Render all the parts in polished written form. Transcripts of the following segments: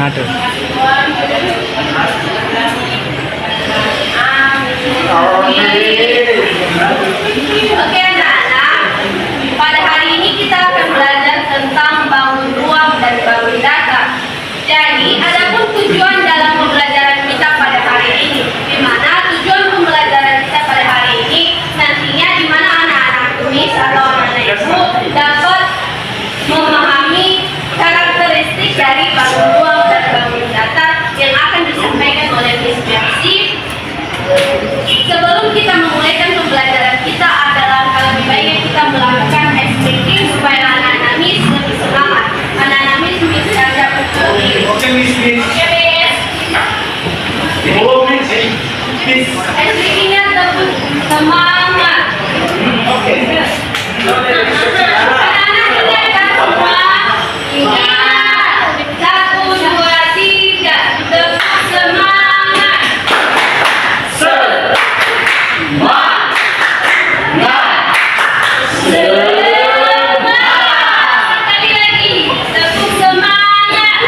Manado. Oke anak-anak, pada hari ini kita akan belajar tentang bangun ruang dan bangun data. Jadi, adapun tujuan dalam pembelajaran kita pada hari ini, di mana tujuan pembelajaran kita pada hari ini nantinya di mana anak-anak tulis atau anak-anak ibu dapat memahami karakteristik dari bangun ruang dan bangun data yang akan disampaikan oleh Miss Mercy. Sebelum kita memulaikan pembelajaran kita, adalah lebih baiknya kita melakukan ice breaking supaya anak-anak Miss lebih semangat. Anak-anak Miss bisa dapat berdiri. Oke, Miss. Oke, Miss. Oh, Miss. Ice breakingnya tetap semangat. Oke. Anak-anak sudah kan semua? Ingat. 1, 2, 3. Tetap semangat. Sekali lagi, tetap semangat.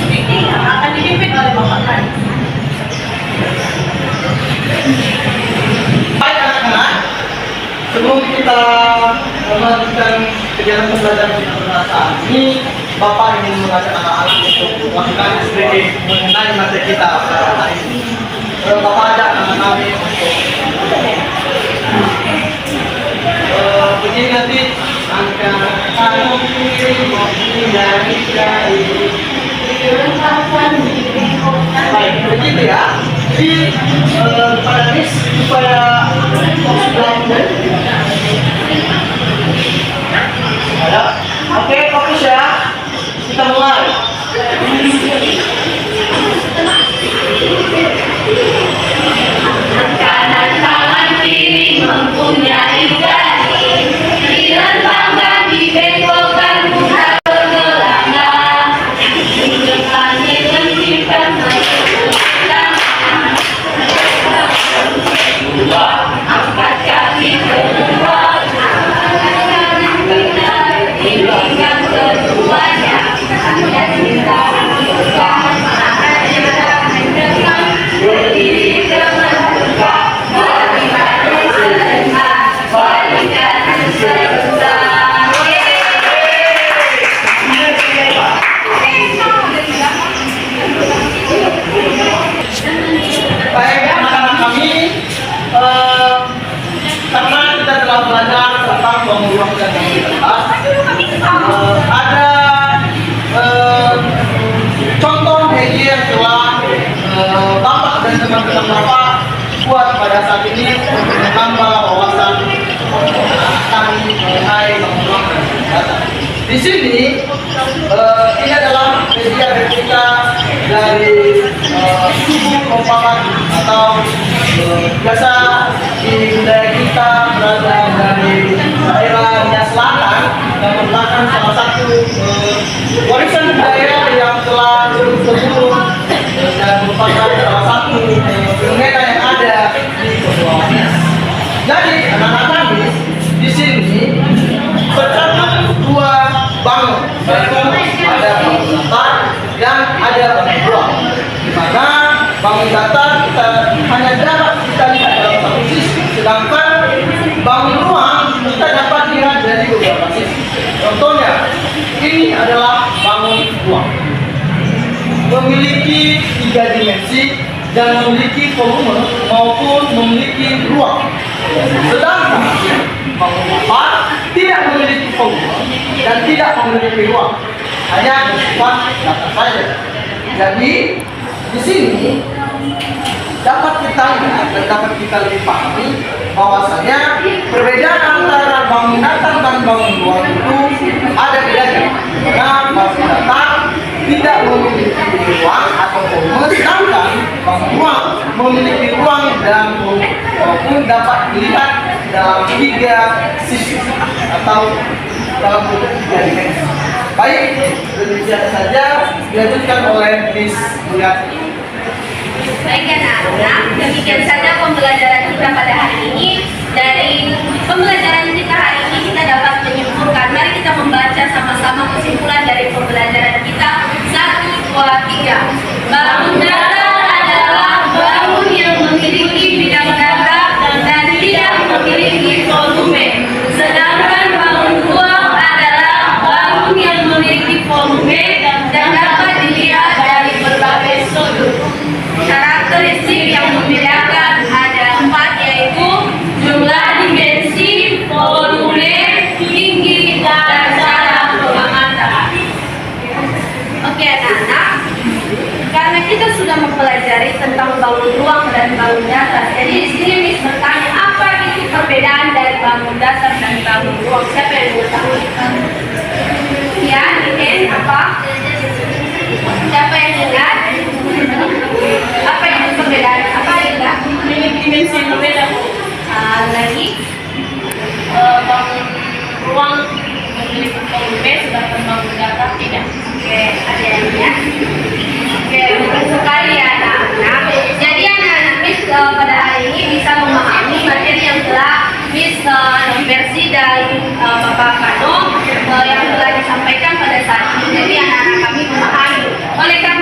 meeting yang akan dipimpin oleh Bapak Kadis. Baik anak-anak, sebelum kita melanjutkan kegiatan pembelajaran kita berbahasa ini, Bapak ingin mengajak anak-anak untuk melakukan sedikit mengenai materi kita pada hari ini. Bapak ajak anak-anak untuk begini nanti angka satu dari baik begitu ya. Jadi pada ini supaya ada. Oke, fokus ya. Kita mulai. Kanan tangan kiri mempunyai jari, lihat tangan dibengkokkan bukan bergelanggang, tunjukkan hentikan angkat kaki kedua, tinggikan keduanya, dan kita berdiri ke menegak, berikan serentak, berikan serentak. Baik anak-anak kami, karena kita telah belajar tentang bangun ruang dan bangun atas, ada contoh media yang telah Bapak dan teman-teman Bapak buat pada saat ini untuk menambah wawasan kami mengenai bangun ruang dan bangun atas. Di sini ini adalah media replika dari suku Kompakan atau biasa di wilayah kita berada dari daerah Nias Selatan dan merupakan salah satu warisan budaya yang telah turun-temurun dan merupakan salah satu fenomena yang ada di Kepulauan Nias. Jadi anak-anak kami di sini tercatat dua bangun, yaitu ada bangun datar dan ada bangun ruang. Di mana bangun datar kita hanya dapat kita lihat dalam satu sisi, sedangkan bangun ruang kita dapat lihat dari beberapa sisi. Contohnya, ini adalah bangun ruang, memiliki 3 dimensi dan memiliki volume maupun memiliki ruang. Sedangkan bangun datar tidak memiliki volume dan tidak memiliki ruang, hanya bersifat datar saja. Jadi di sini dapat kita lihat dan dapat kita lebih pahami bahwasanya perbedaan antara bangun datar dan bangun ruang itu ada bedanya. Karena bangun datar tidak memiliki ruang atau volume, sedangkan bangun ruang memiliki ruang dan volume maupun dapat dilihat dalam 3 sisi atau dalam bentuk 3 dimensi. Baik, demikian saja dilanjutkan oleh Miss Muyati. Baik anak-anak, demikian saja pembelajaran kita pada hari ini. Dari pembelajaran kita hari ini kita dapat menyimpulkan. Mari kita membaca sama-sama kesimpulan dari pembelajaran kita. 1, 2, 3. Bangun datar adalah bangun yang memiliki bidang datar dan tidak memiliki volume. Sedangkan bangun ruang adalah bangun yang memiliki volume dan dapat dilihat dari berbagai sudut. Karakteristik yang membedakan ada 4, yaitu jumlah dimensi, volume, tinggi, dan cara pengamatan. Oke anak-anak, karena kita sudah mempelajari tentang bangun ruang dan bangun datar, jadi di sini Miss bertanya apa itu perbedaan dari bangun datar dan bangun ruang? Siapa yang mengetahui? Ya, Iden, apa? Siapa yang ingat? Apa itu perbedaan? Apa itu? Dimensi yang berbeda. Lagi bangun ruang memiliki volume, sedangkan bangun datar tidak. Oke, ada yang lihat? Oke, bagus sekali ya anak-anak. Jadi anak-anak Miss pada hari ini bisa memahami materi yang telah Miss versi dari Bapak Kano yang telah disampaikan pada saat ini. Jadi anak-anak kami memahami. Oleh karena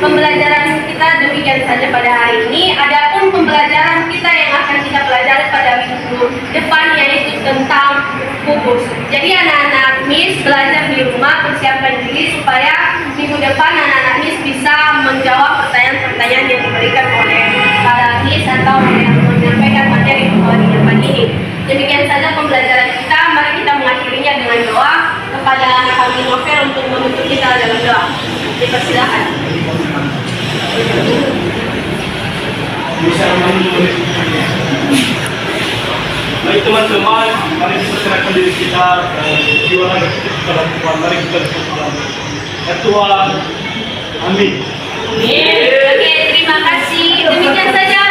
pembelajaran kita demikian saja pada hari ini. Adapun pembelajaran kita yang akan kita pelajari pada minggu depan yaitu tentang kubus. Jadi anak-anak Miss belajar di rumah, persiapkan diri supaya minggu depan anak-anak Miss bisa menjawab pertanyaan-pertanyaan yang diberikan oleh para Miss atau yang menyampaikan materi di depan ini. Demikian saja pembelajaran kita. Mari kita mengakhirinya dengan doa kepada anak kami Novel untuk menutup kita dalam doa. Dipersilakan. Baik teman-teman, mari kita serahkan diri kita jiwa raga kita kepada Tuhan. Mari kita berdoa. Ya Tuhan, amin. Oke, terima kasih. Demikian saja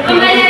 pembelajaran